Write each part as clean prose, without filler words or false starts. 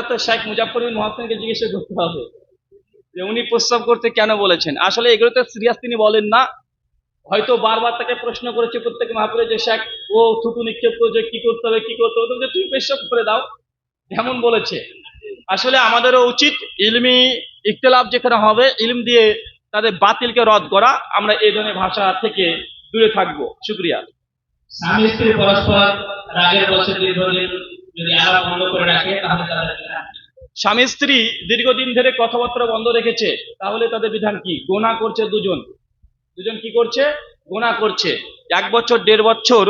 এটা তো শেখ মুজাফফর বিন মুহসিনকে জিজ্ঞেস করতে হবে যে উনি প্রস্তাব করতে কেন বলেছেন। আসলে এগুলো তো সিরিয়াস তিনি বলেন না, হয়তো বারবার তাকে প্রশ্ন করেছে প্রত্যেক মাহফিলে যে শেখ ও থুতু নিক্ষেপ করেছে, কি করতে হবে কি করতে হবে, তুমি পেশাব করে দাও, এমন বলেছে। আসলে আমাদেরও উচিত ইলমি ইখতিলাফ যেখানে হবে ইলম দিয়ে তাদের বাতিলকে রদ করা, আমরা এই ধরনের ভাষা থেকে দূরে থাকবো। শুকরিয়া। স্বামী স্ত্রী পরস্পর রাগের বশে দীর্ঘদিন যদি আলাপ বন্ধ করে রাখে তাহলে তাদের বিধান কি? স্বামী স্ত্রী দীর্ঘদিন ধরে কথাবার্তা বন্ধ রেখেছে, তাহলে তাদের বিধান কি? গোনা করছে দুজন, দুজন কি করছে? গোনা করছে। 1 বছর 1.5 বছর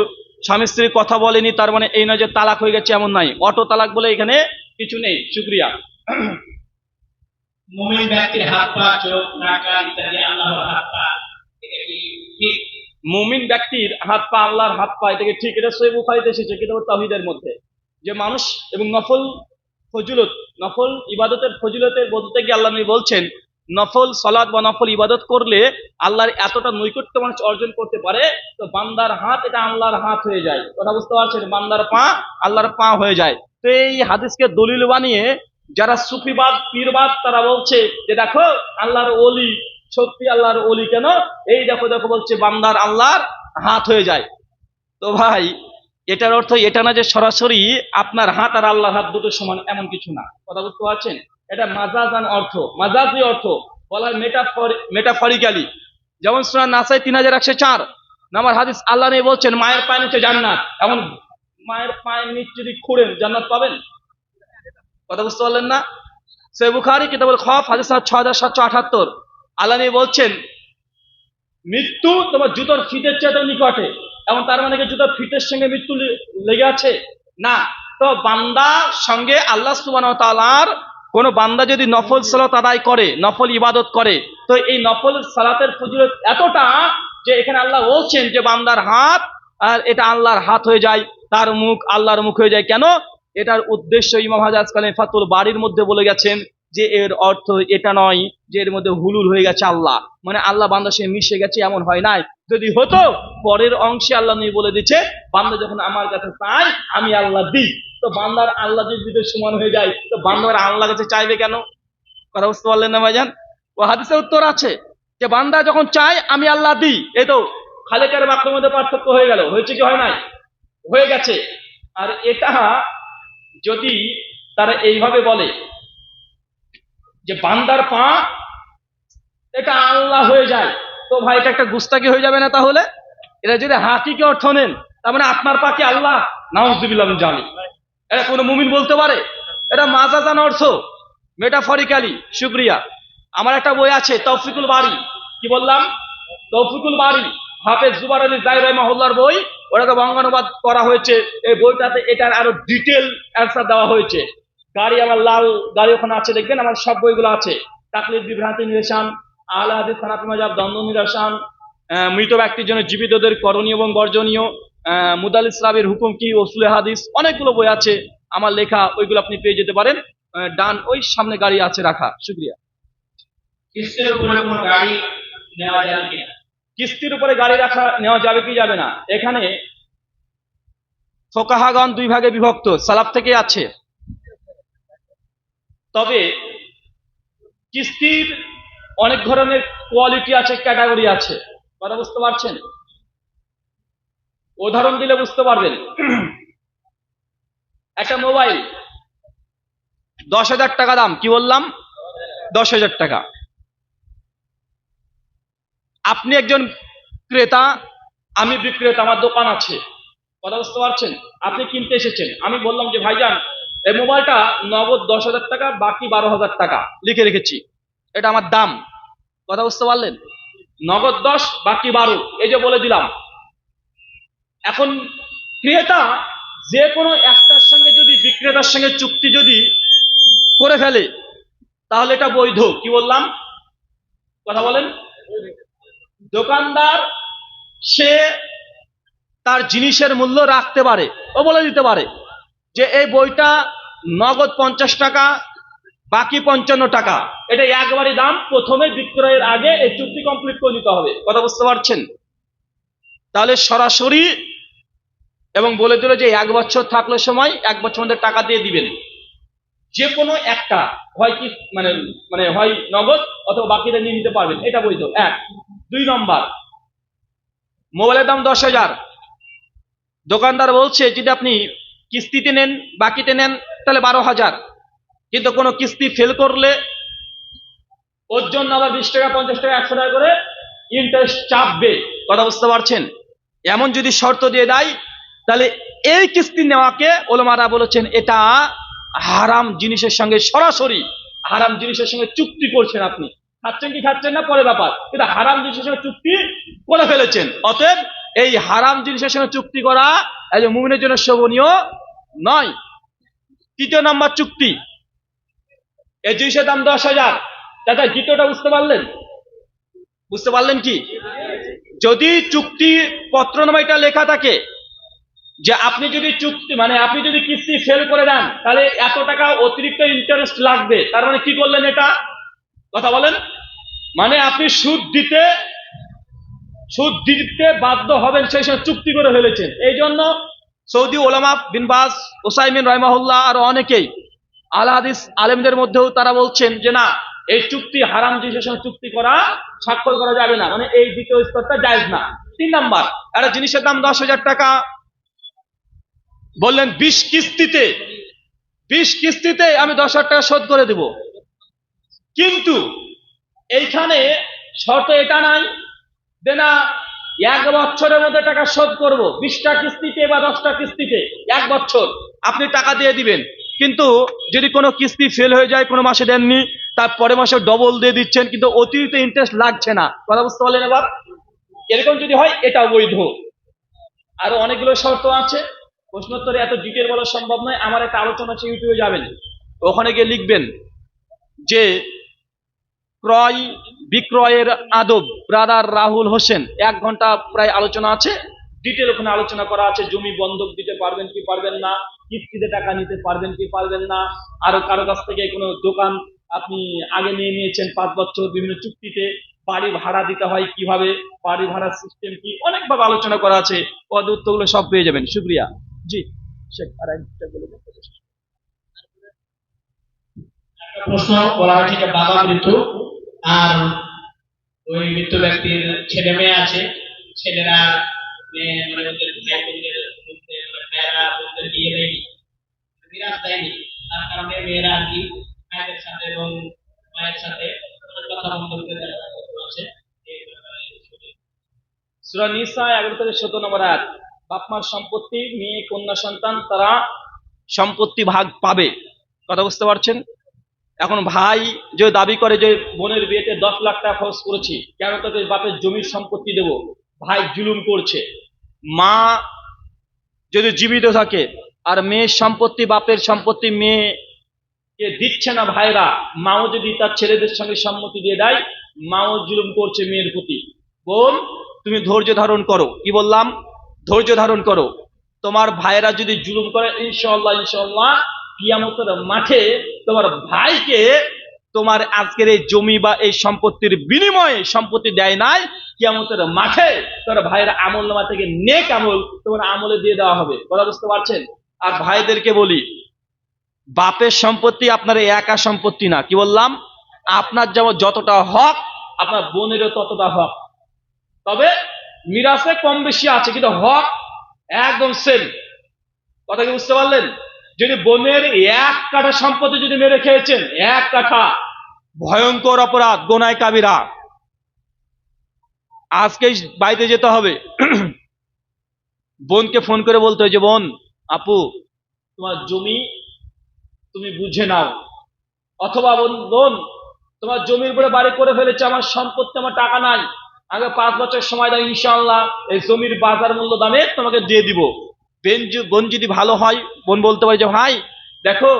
স্বামী স্ত্রী কথা বলেনি, তার মানে এই নয় যে তালাক হয়ে গেছে, এমন নাই। অটো তালাক বলে এখানে কিছু নেই। শুকরিয়া। মুমিন ব্যক্তির হাত পা চোখ নাক কান ইত্যাদি আল্লাহর হাত পা, এটা কি ঠিক? মুমিন ব্যক্তির হাত পা আল্লাহর হাত পা, এটাকে ঠিক, এটা সহিহ বুখারীতে এসেছে কিতাব তাওহীদের মধ্যে, যে মানুষ এবং নফল ফজিলত, নফল ইবাদতের ফজিলতের বলতে গিয়ে আল্লাহ নবী বলছেন নফল সালাত বা নফল ইবাদত করলে আল্লাহর এতটা নৈকট্য মানুষ অর্জন করতে পারে, তো বান্দার হাত এটা আল্লাহর হাত হয়ে যায়। কথা বুঝতে পারছেন? বান্দার পা আল্লাহর পা হয়ে যায়। তো এই হাদিসকে দলিল বানিয়ে যারা সুফিবাদ পীরবাদ তারা বলছে যে দেখো আল্লাহর ওলি, সত্যি আল্লাহর ওলি কেন, এই দেখো দেখো বলছে বান্দার আল্লাহর হাত হয়ে যায়। তো ভাই এটার অর্থ এটা না যে সরাসরি আপনার হাত আর আল্লাহর হাত দুটো সমান, এমন কিছু না। কথা বুঝতে পারছেন? এটা মাজাজান অর্থ, মাজাজি অর্থ বলা হয়, মেটাফরিক্যালি। যেমন সূরা নাসাই 3104 নাম্বার হাদিস, আল্লাহ নবী বলছেন মায়ের পায়ের নিচে জান্নাত। এমন মায়ের পায়ের নিচে যদি খুঁড়েন জান্নাত পাবেন? কথা বুঝতে পারলেন না? সহিহ বুখারী কিতাবুল খফ হাদিস 6778 আল্লাহ নবী বলছেন মৃত্যু তোমার জুতোর ফিতের চেয়ে নিকটে। এবং তার মানে কি জুতোর ফিতের সঙ্গে মৃত্যু লেগে আছে? না। তো বান্দার সঙ্গে আল্লাহ সুবহানাহু ওয়া তাআলার কোন বান্দা যদি নফল সালাত আদায় করে, নফল ইবাদত করে, তো এই নফল সালাতের ফজিলত এতটা যে এখানে আল্লাহ বলছেন যে বান্দার হাত আর এটা আল্লাহর হাত হয়ে যায়, তার মুখ আল্লাহর মুখ হয়ে যায়। কেন? এটার উদ্দেশ্য ইমাম হাজাজ কালাম ফাতুল বাড়ির মধ্যে বলে গেছেন যে এর অর্থ এটা নয় যে এর মধ্যে হুলুল হয়ে গেছে আল্লাহ, মানে আল্লাহ বান্দার সঙ্গে মিশে গেছে, এমন হয় নাই। যদি হতো পরের অংশে আল্লাহ নবী বলে দিচ্ছে বান্দা যখন আমার কাছে চায় আমি আল্লাহ দিই, তো বান্দার আল্লাহ যদি সমান হয়ে যায় তো বান্দার আল্লাহ কাছে চাইবে কেন? কথা বুঝতে পারলেন না ভাইজান? ও হাদিসের উত্তর আছে যে বান্দা যখন চায় আমি আল্লাহ দিই। এই তো খালেকের বাক্যের মধ্যে পার্থক্য হয়ে গেল, হয়েছে কি হয় নাই? হয়ে গেছে। আর এটা যদি তারা এইভাবে বলে যে বান্দার পা এটা আল্লাহ হয়ে যায়, তো ভাই এটা একটা গুস্তাকি হয়ে যাবে না? তাহলে এটা যদি হাকিকি অর্থ নেন, তার মানে আপনার পা কি আল্লাহ? নাউযুবিল্লাহ মিন জালিক। এটা কোনো মুমিন বলতে পারে? এটা মাজাজান অর্থ, মেটাফরিক্যালি। শুকরিয়া। আমার একটা বই আছে তৌফিকুল বারী, কি বললাম? তৌফিকুল বারী, হাফেজ জুবার আলী জাহির রাহিমাহুল্লাহর বই, ওটাকে বঙ্গানুবাদ করা হয়েছে। এই বইটাতে এটার আরো ডিটেল অ্যান্সার দেওয়া হয়েছে। গাড়ি আমার লাল গাড়ি ওখানে আছে, দেখবেন আমার সব বইগুলো আছে। তাকলিদ বিভ্রান্তি নিরসন, আহলে হাদিস হানাফি মাযহাব দ্বন্দ্ব নিরসন, মৃত ব্যক্তির জন্য জীবিতদের করণীয় এবং বর্জনীয়, মুদাল্লিস রাবির হুকুম কি, উসুলে হাদিস, অনেকগুলো বই আছে আমার লেখা, ওইগুলো আপনি পেয়ে যেতে পারেন। ডান ওই সামনে গাড়ি আছে রাখা। শুকরিয়া। কিস্তির উপরে কোনো গাড়ি নেওয়া যাবে কিনা? কিস্তির উপরে গাড়ি রাখা নেওয়া যাবে কি যাবে না, এখানে ফোকাহাগণ দুই ভাগে বিভক্ত, সালাফ থেকে আছে। তবে কিস্তির অনেক ধরনের কোয়ালিটি আছে, ক্যাটাগরি আছে। কথা বুঝতে পারছেন? উদাহরণ দিলে বুঝতে পারবেন। একটা মোবাইল 10,000 টাকা দাম, কি বললাম? 10,000 টাকা। আপনি একজন ক্রেতা, আমি বিক্রেতা, আমার দোকান আছে। কথা বুঝতে পারছেন? আপনি কিনতে এসেছেন, আমি বললাম যে ভাইজান এই মোবাইলটা নগদ 10,000 টাকা, বাকি 12,000 টাকা লিখে রেখেছি, এটা আমার দাম। কথা বুঝতে পারলেন? নগদ 10 বাকি 12, এই যে বলে দিলাম। এখন ক্রেতা যে কোনো একটার সঙ্গে যদি বিক্রেতার সঙ্গে চুক্তি যদি করে ফেলে তাহলে এটা বৈধ। কি বললাম? কথা বলেন। দোকানদার সে তার জিনিসের মূল্য রাখতে পারে, ও বলে দিতে পারে যে এই বইটা নগদ 50 টাকা, বাকি 55 টাকা, এটা একবারই দাম, প্রথমে বিক্রয়ের আগে এই চুক্তি কমপ্লিট করে নিতে হবে। কথা বুঝতে পারছেন? তাহলে সরাসরি এবং বলে দিল যে 1 বছর থাকলে সময় 1 বছর মধ্যে টাকা দিয়ে দিবেন। যে কোনো একটা হয় কি মানে মানে হয় নগদ অথবা বাকিটা নিয়ে নিতে পারবেন, এটা বৈধ। এক। 2 নম্বর, মোবাইলের দাম 10,000, দোকানদার বলছে যদি আপনি কিস্তিতে নেন, বাকিতে নেন তাহলে 12,000, কিন্তু কোনো কিস্তি ফেল করলে ওর জন্য আবার 20 টাকা, 50 টাকা, 100 টাকা করে ইন্টারেস্ট চাপবে। কথা বুঝতে পারছেন? এমন যদি শর্ত দিয়ে দেয়, তাহলে এই কিস্তি নেওয়াকে ওলামারা বলেছেন এটা হারাম জিনিসের সঙ্গে, সরাসরি হারাম জিনিসের সঙ্গে চুক্তি করছেন। আপনি খাচ্ছেন কি খাচ্ছেন না পরে ব্যাপার, কিন্তু হারাম জিনিসের সঙ্গে চুক্তি করে ফেলেছেন। অতএব এই হারাম জিনিসের সঙ্গে চুক্তি করা একজন মুমিনের জন্য শোভনীয় নয়। 3 নম্বর চুক্তি, এই জিনিসের দাম 10,000, দাদা দ্বিতীয়টা বুঝতে পারলেন? বুঝতে পারলেন কি? যদি চুক্তি পত্রনামাটা লেখা থাকে যে আপনি যদি চুক্তি মানে আপনি যদি কিস্তি ফেল করে দেন তাহলে এত টাকা অতিরিক্ত ইন্টারেস্ট লাগবে, তার মানে কি করলেন এটা? কথা বলেন। মানে আপনি সুদ দিতে বাধ্য হবেন, সেই সময় চুক্তি করে ফেলেছেন। এই জন্য সৌদি ওলামা বিন বাজ, ওসাইমিন রাহিমাহুল্লাহ আর অনেকেই আল হাদিস আলেমদের মধ্যেও তারা বলছেন যে না, এই চুক্তি হারাম জিনিসের সঙ্গে চুক্তি করা, স্বাক্ষর করা যাবে না, মানে এই দ্বিতীয় স্তরটা জায়েজ না। 3 নাম্বার, একটা জিনিসের দাম 10,000 টাকা, বললেন 20 কিস্তিতে আমি 10,000 টাকা শোধ করে দেব, কিন্তু এইখানে শর্ত এটা নাই যে না 1 বছরের মধ্যে টাকা শোধ করব, 20টা কিস্তিতে বা 10টা কিস্তিতে 1 বছর আপনি টাকা দিয়ে দিবেন। কিন্তু যদি কোনো কিস্তি ফেল হয়ে যায়, কোনো মাসে দেননি, তার পরের মাসে ডবল দিয়ে দিচ্ছেন, কিন্তু অতিরিক্ত ইন্টারেস্ট লাগছে না। কথা বুঝতে পারলেন? এবার এরকম যদি হয় এটা বৈধ। আরো অনেকগুলো শর্ত আছে, প্রশ্নোত্তরে এত ডিটেল বলা সম্ভব নয়। আমার একটা আলোচনা আছে, ইউটিউবে যাবেন, ওখানে গিয়ে লিখবেন যে ক্রয় বিক্রয়ের আদব, ব্রাদার রাহুল হোসেন, 1 ঘন্টা প্রায় আলোচনা আছে, ডিটেল ওখানে আলোচনা করা আছে। জমি বন্ধক দিতে পারবেন কি পারবেন না, কিস্তিতে টাকা নিতে পারবেন কি পারবেন না, আরো কারো কাছ থেকে কোনো দোকান আপনি আগে নিয়ে নিয়েছেন 5 বছর, বিভিন্ন চুক্তিতে বাড়ি ভাড়া দিতে হয় কিভাবে, বাড়ি ভাড়ার সিস্টেম কি, অনেকভাবে আলোচনা করা আছে। পদ উত্তরগুলো সব পেয়ে যাবেন। শুক্রিয়া। জি শেখ, আর একটা বলে দেন। একটা প্রশ্ন বলা হয়েছে যে বাবা মৃত্যু আর ওই মৃত্যু ব্যক্তির ছেলে মেয়ে আছে, ছেলেরা মানে ওদের ভাই বোনদের মধ্যে মানে ভাইয়েরা বোনদের বিয়ে দেয়নি, মিরাজ দেয়নি, তার কারণে মেয়েরা আর কি ভাইদের সাথে এবং মায়ের সাথে কথা বন্ধ করে দেওয়ার আছে। সূরা নিসা 11 থেকে 17 নম্বর আয়াত, বাপ মার সম্পত্তি, মেয়ে কন্যা সন্তান তারা সম্পত্তি ভাগ পাবে। কথা বুঝতে পারছেন? এখন ভাই যে দাবি করে যে বোনের বিয়েতে 10 লাখ টাকা খরচ করেছি, কেন তাকে বাপের জমির সম্পত্তি দেব, ভাই জুলুম করছে। মা যদি জীবিত থাকে আর মেয়ের সম্পত্তি, বাপের সম্পত্তি মেয়েকে দিচ্ছে না ভাইরা, মাও যদি তার ছেলেদের সঙ্গে সম্মতি দিয়ে দেয়, মাও জুলুম করছে মেয়ের প্রতি। বোন তুমি ধৈর্য ধারণ করো, কি বললাম? ধৈর্য ধারণ করো। তোমার ভাইরা যদি জুলুম করে, ইনশাআল্লাহ কিয়ামতের মাঠে তোমার ভাইকে তোমার আজকের এই জমি বা এই সম্পত্তির বিনিময়ে সম্পত্তি দেয় নাই, কিয়ামতের মাঠে তোমার ভাইয়ের আমল নামা থেকে নেক আমল তোমার আমলে দিয়ে দেওয়া হবে। কথা বুঝতে পারছেন? আর ভাইদেরকে বলি, বাপের সম্পত্তি আপনার একা সম্পত্তি না। কি বললাম? আপনার যেমন যতটা হক, আপনার বোনেরও ততটা হক। তবে মিরাসে কম বেশি আছে, কিন্তু হক একদম সেম। কথা কি বুঝতে পারলেন? যদি বোনের 1 কাঠা সম্পত্তি যদি মেরে খেয়েছেন, 1 কাঠা, ভয়ঙ্কর অপরাধ, গোনায় কাবিরা। আজকে বাড়িতে যেতে হবে, বোনকে ফোন করে বলতে হয় যে বোন, আপু তোমার জমি তুমি বুঝে নাও, অথবা বোন তোমার জমির উপরে বাড়ি করে ফেলেছে, আমার সম্পত্তি, আমার টাকা নাই, আগে 5 বছর সময় দাও, ইনশাআল্লাহ এই জমির বাজার মূল্য দামে তোমাকে দিয়ে দিব। বোন যদি ভালো হয়, বোন বলতে পারে যে ভাই দেখো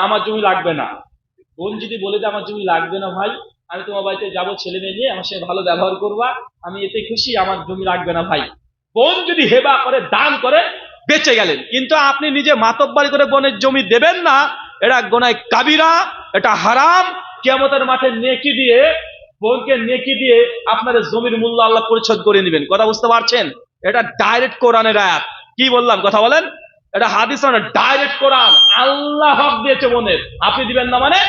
আমার জমি লাগবে না। বোন যদি বলে যে আমার জমি লাগবে না ভাই, আমি তোমার বাড়িতে যাবো, ছেলে মেয়ে নিয়ে আমার সঙ্গে ভালো ব্যবহার করবা, আমি এতে খুশি, আমার জমি লাগবে না ভাই। বোন যদি হেবা করে, দান করে, বেঁচে গেলেন। কিন্তু আপনি নিজে মাতব্বরি করে বোনের জমি দেবেন না, এটা গোনায় কাবিরা, এটা হারাম। কিয়ামতের মাঠে নেকি দিয়ে, বোনকে নেকি দিয়ে আপনার জমির মূল্য আল্লাহ পরিশোধ করে নেবেন। কথা বুঝতে পারছেন? এটা ডাইরেক্ট কোরআনের আয়াত। কি বললাম? কথা বলেন। এটা হাদিস না, ডাইরেক্ট কোরআন। আল্লাহ হক দিয়েছে বোনের, আপনি দিবেন না মানে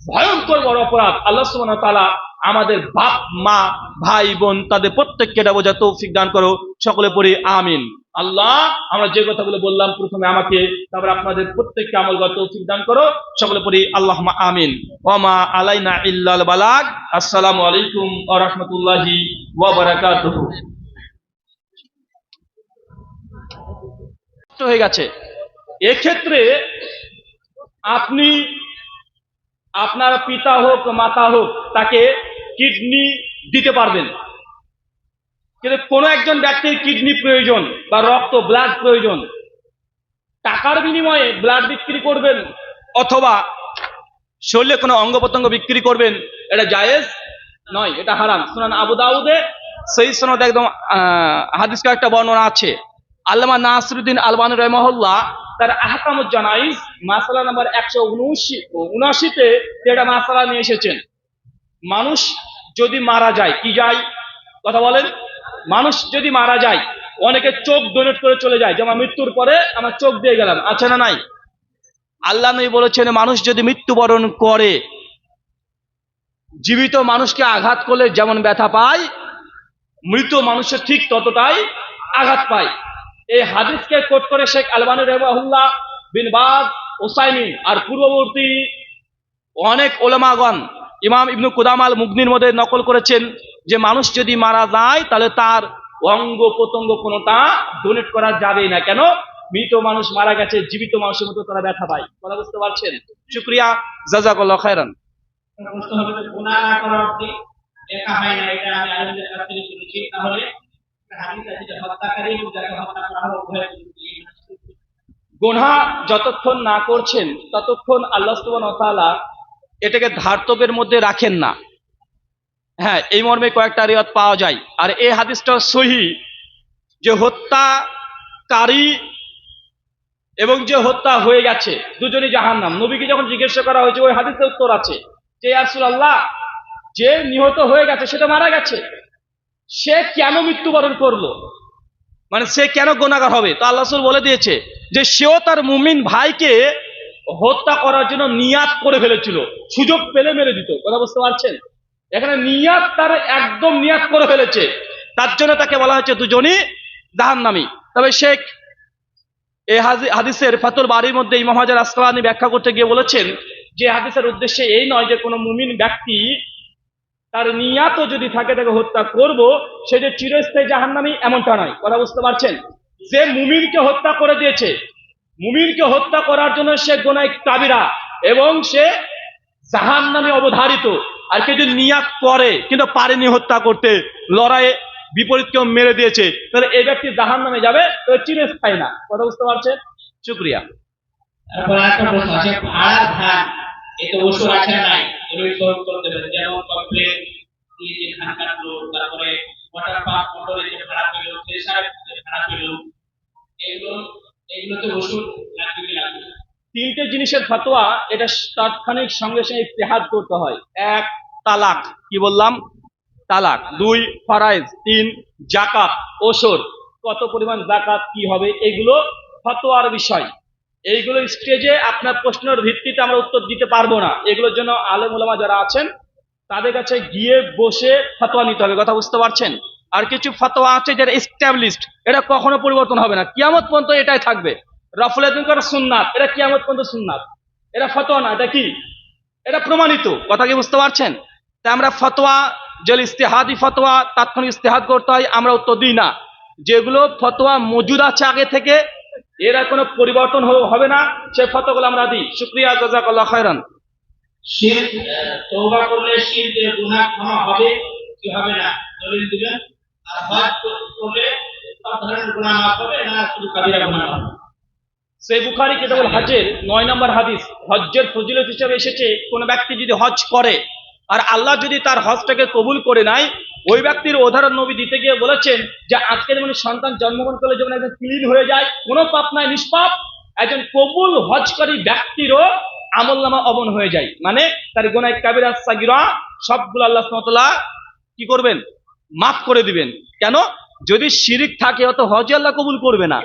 ভয়ঙ্কর বড় অপরাধ। আল্লাহ সুবহানাহু ওয়া তাআলা আমাদের বাপ মা ভাই বোন তাদের প্রত্যেককে এটা বোঝার তৌফিক দান করো। সকলে পড়ি আমিন। আল্লাহ, আমরা যে কথাগুলো বললাম প্রথমে আমাকে, তারপর আপনাদের প্রত্যেককে আমল করার তৌফিক দান করো। সকলে পড়ি আল্লাহুম্মা আমিন। ওয়া মা আলাইনা ইল্লাল বালাগ। আসসালামু আলাইকুম ওয়া রাহমাতুল্লাহি ওয়া বারাকাতুহু। হয়ে গেছে। এক্ষেত্রে আপনি, আপনার পিতা হোক মাতা হোক, তাকে কিডনি দিতে পারবেন, কিন্তু কোনো একজন ব্যক্তির কিডনি প্রয়োজন বা রক্ত ব্লাড প্রয়োজন, টাকার বিনিময়ে ব্লাড বিক্রি করবেন অথবা শরীরে কোনো অঙ্গ প্রত্যঙ্গ বিক্রি করবেন, এটা জায়েজ নয়, এটা হারাম। সুনান আবু দাউদে সহিহ সনদে একদম হাদিসের একটা বর্ণনা আছে। আল্লামা নাসিরুদ্দিন আলবানী রাহিমাহুল্লাহ তার আহকামুজ জানাইজ মাসালা নাম্বার 179-তে এটা মাসালা নিয়ে এসেছেন। মানুষ যদি মারা যায়, কি যায় কথা বলেন, মানুষ যদি মারা যায়, অনেকে চোখ ডোনেট করে চলে যায়, যেমন মৃত্যুর পরে আমার চোখ দিয়ে গেলাম, আছে না নাই? আল্লাহ নবী বলেছেন, মানুষ যদি মৃত্যুবরণ করে, জীবিত মানুষকে আঘাত করলে যেমন ব্যথা পায়, মৃত মানুষের ঠিক ততটাই আঘাত পায়। এই হাদিসকে কোট করে শেখ আলবানী রাহিমাহুল্লাহ, বিন বাজ, উসাইমিন আর পূর্ববর্তী অনেক ওলামাগণ, ইমাম ইবনু কুদামা আল মুগনির মধ্যে নকল করেছেন যে মানুষ যদি মারা যায় তাহলে তার অঙ্গ প্রত্যঙ্গ কোনোটা ডোনেট করা যাবে না। কেন? মৃত মানুষ মারা গেছে, জীবিত মানুষের মতো তারা ব্যথা পায়। কথা বুঝতে পারছেন? শুকরিয়া, জাযাকাল্লাহু খায়রান। প্রশ্ন হবে যে গুনাহ না করার অর্থে লেখা হয় না, এটা আমি আলেমদের কাছ থেকে শুনেছি। তাহলে হাদিস আছে যে হত্যাকারী এবং যাকে হত্যা করা হবে উভয় গুনাহ যতক্ষণ না করছেন ততক্ষণ আল্লাহ সুবহানাহু ওয়া তাআলা এটাকে ধার্তব্যের মধ্যে রাখেন না। হ্যাঁ, এই মর্মে কয়েকটা রিওয়ায়াত পাওয়া যায়। আর এই হাদিসটা সহিহ যে হত্যাকারী এবং যে হত্যা হয়ে গেছে দুজনই জাহান্নাম। নবীকে যখন জিজ্ঞাসা করা হয়েছে, ওই হাদিসের উত্তর আছে যে ইয়া রাসূলুল্লাহ, যে নিহত হয়ে গেছে সেটা মারা গেছে, সে কেন মৃত্যুবরণ করলো, মানে সে কেন গুনাহগার হবে? তো আল্লাহ রাসূল বলে দিয়েছে যে সেও তার মুমিন ভাইকে হত্যা করার জন্য নিয়াত করে ফেলেছিল, সুযোগ পেলে মেরে দিত। কথা বুঝতে পারছেন? এখানে নিয়াত, তার একদম নিয়াত করে ফেলেছে, তার জন্য তাকে বলা হয়েছে দুজনই জাহান্নামী। তবে শেখ এই হাদিসের ফাতুল বারির মধ্যে ইমাম হাজার আসকালানী ব্যাখ্যা করতে গিয়ে বলেছেন যে হাদিসের উদ্দেশ্যে এই নয় যে কোনো মুমিন ব্যক্তি তার নিয়াতও যদি থাকে তাকে হত্যা করব, সে যে চিরস্থায়ী জাহান্নামী এমনটা নয়। কথা বুঝতে পারছেন? যে মুমিনকে হত্যা করে দিয়েছে, মুমিনকে হত্যা করার জন্য সে গুনাহ কাবিরা এবং সে জাহান্নামে অবধারিত। আর কেউ যদি নিয়াত করে কিন্তু পারেনি হত্যা করতে, লড়াইয়ে বিপরীত কেউ মেরে দিয়েছে, তাহলে এই ব্যক্তি জাহান্নামে যাবে, তবে চিরস্থায়ী না। কথা বুঝতে পারছেন? শুকরিয়া। তারপর একটা প্রশ্ন আছে, ভাড়া ধান এতে ওষুধ আছে না নাই? এগুলো সলভ করতে হবে। যেমন কমপ্লেন দিয়ে যে ধান কাটলো, তারপরে ওয়াটার পাম্প মোটরে যে ভাড়া পেলো, প্রেসার ভাড়া পেলো, এগুলো এগুলোতে ওষুধ লাগবে কি লাগবে না? তিনটে জিনিসের ফতোয়া, এটা তাৎক্ষণিক সঙ্গে সঙ্গে ইজতিহাদ করতে হয়। এক, তালাক, কি বললাম? তালাক। দুই, ফারাইজ। তিন, জাকাত, ওসর, কত পরিমাণ জাকাত কি হবে, এগুলো ফতোয়ার বিষয়। এইগুলো স্টেজে আপনার প্রশ্নের ভিত্তিতে আমরা উত্তর দিতে পারবো না। এগুলোর জন্য আলেম ওলামা যারা আছেন তাদের কাছে গিয়ে বসে ফতোয়া নিতে হবে। কথা বুঝতে পারছেন? আর কিছু ফতোয়া আছে যেটা এস্টাবলিশড, এটা কখনো পরিবর্তন হবে না, কিয়ামত পর্যন্ত এটাই থাকবে। রফুল করা সুন্নাত, এটা কিয়ামত পর্যন্ত সুন্নাত, এটা ফতোয়া না, এটা কি? এটা প্রমাণিত। কথা কি বুঝতে পারছেন? তাই আমরা ফতোয়া, যে ইস্তেহাদি ফতোয়া তাৎক্ষণিক ইস্তেহাদ করতে হয়, আমরা উত্তর দিই না। যেগুলো ফতোয়া মজুদ আছে আগে থেকে, এরা কোনো পরিবর্তন হবে না, সেই ফতোয়াগুলো আমরা দিই। শুকরিয়া, জাযাকাল্লাহু খায়রান। শিরক, তওবা করলে শিরকের গুনাহ ক্ষমা হবে কি হবে না, দলিল দিবেন। আর হজ করলে সব ধরনের গুনাহ মাফ হবে না, শুধু কাবিরা গুনাহ হবে? সহিহ বুখারী কিতাবুল হজের 9 নম্বর হাদিস, হজ্জের ফজিলত হিসেবে এসেছে, কোন ব্যক্তি যদি হজ করে আর আল্লাহ যদি তার হজটাকে কবুল করে নেয়, ওই ব্যক্তির উদাহরণ নবী দিতে গিয়ে বলেছেন যে আজকে যেমন সন্তান জন্মগ্রহণ করলে যেমন একজন ক্লিন হয়ে যায়, কোনো পাপ নাই, নিষ্পাপ, একজন কবুল হজকারী ব্যক্তিরও আমলনামা অমন হয়ে যায়। মানে তার গুনাহ কাবিরা সাগীরা সবগুলো আল্লাহ সুবহানাহু ওয়া তাআলা কি করবেন? মাফ করে দিবেন। কেন? যদি শিরিক থাকে অত হজ আল্লাহ কবুল করবে না।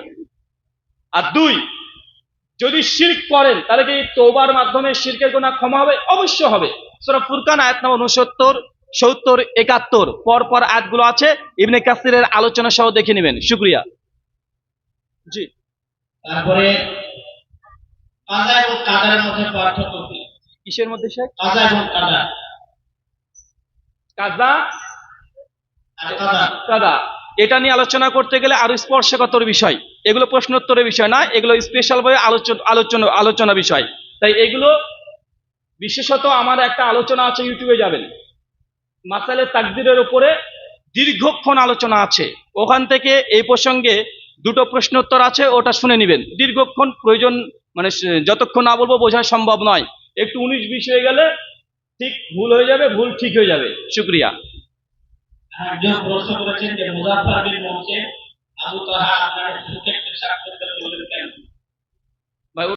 আর দুই, যদি শিরক করেন তাহলে কি তওবার মাধ্যমে শিরকের গুনাহ ক্ষমা হবে? অবশ্যই হবে। সূরা ফুরকান আয়াত নম্বর 69, 70, 71 পর পর আয়াতগুলো আছে, ইবনে কাসিরের আলোচনা সহ দেখে নেবেন। শুকরিয়া। জি। তারপরে কাজা এবং কাদার মধ্যে পার্থক্য কি? কিসের মধ্যে শেখ? কাজা এবং কাদা। কাজা আর কাদা কাদা, এটা নিয়ে আলোচনা করতে গেলে আরো স্পর্শকাতর বিষয়। এগুলো প্রশ্নোত্তরের বিষয় না, এগুলো স্পেশাল ভাবে আলোচনা বিষয়। তাই এগুলো বিশেষত আমার একটা আলোচনা আছে, ইউটিউবে যাবেন, মাসালে তাকদিরের উপরে দীর্ঘক্ষণ আলোচনা আছে। ওখান থেকে এই প্রসঙ্গে দুটো প্রশ্নোত্তর আছে, ওটা শুনে নেবেন। দীর্ঘক্ষণ প্রয়োজন, মানে যতক্ষণ না বলবো বোঝা সম্ভব নয়। একটু 19-20 হয়ে গেলে ঠিক ভুল হয়ে যাবে, ভুল ঠিক হয়ে যাবে। শুকরিয়া। একজন প্রশ্ন করেছেন যে মুজাফফর বিন মুহসিন আবু তাহা আপনার সুখের পেশাব করতে বললেন কেন?